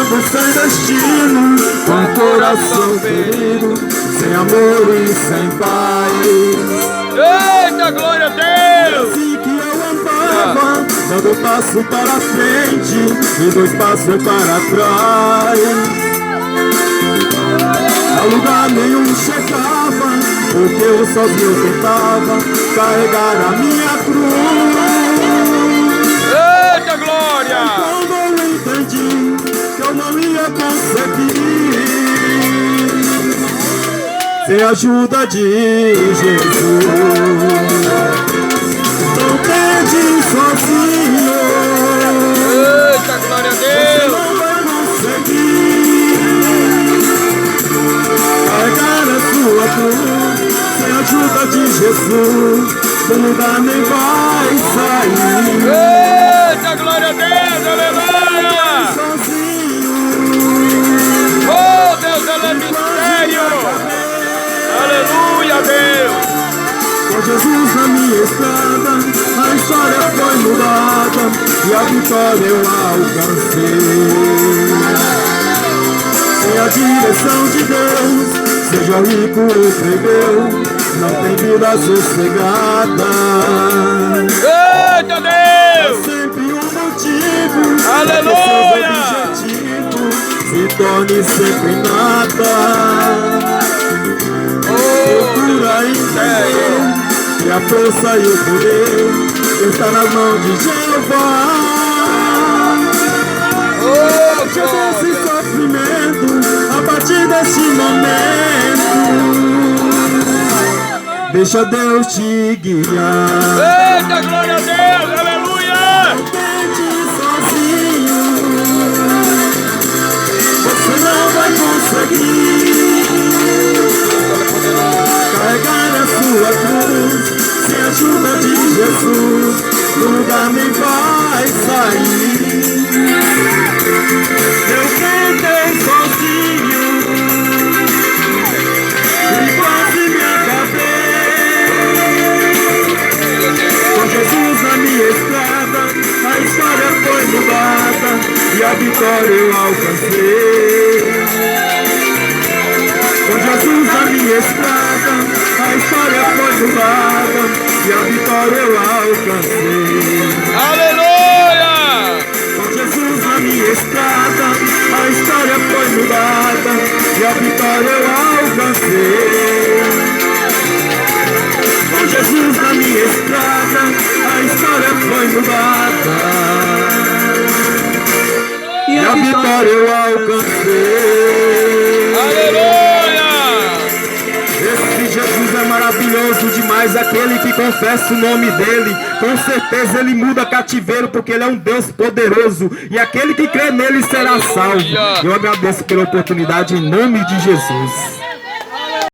Vivo sem destino, com o coração ferido, sem amor e sem paz. Eita, glória a Deus! Assim que eu andava, dando passo para frente e 2 passos para trás. A lugar nenhum chegava, porque eu sozinho tentava carregar a minha cruz. Eita, glória! Quando eu entendi que eu não ia conseguir, sem a ajuda de Jesus, não tente sozinho. Eita, glória a Você Deus! não vai conseguir carregar a sua cruz. Sem a ajuda de Jesus, do lugar nem vai sair. Eita, glória a Deus! Aleluia! Sozinho, Oh, Deus, ele é mistério! Aleluia, Deus! com Jesus na minha estrada, a história foi mudada e a vitória eu alcancei. Sem a direção de Deus, seja rico ou plebeu, não tem vida sossegada. Eita, Deus! Sempre um motivo, Aleluia! para que seus objetivos se torne sempre nada. Procura entender que a força e o poder está nas mãos de Jeová. Deixa esse sofrimento a partir desse momento. Deixa Deus te guiar. Eita, glória a Deus! Aleluia! Não tente sozinho, você não vai conseguir carregar a sua cruz. Sem a ajuda de Jesus, do lugar nem vai sair. Eu tentei sozinho e quase me acabei. Com Jesus na minha estrada, a história foi mudada e a vitória eu alcancei. Com Jesus na minha estrada, a história foi mudada e a vitória eu alcancei. Aleluia! Com Jesus na minha estrada, a história foi mudada e a vitória eu alcancei. Com Jesus na minha estrada, a história foi mudada e a vitória eu alcancei. Aleluia! Esse Jesus é maravilhoso demais, aquele que confessa o nome dele, com certeza ele muda cativeiro, porque ele é um Deus poderoso, e aquele que crê nele será salvo. Eu agradeço pela oportunidade em nome de Jesus.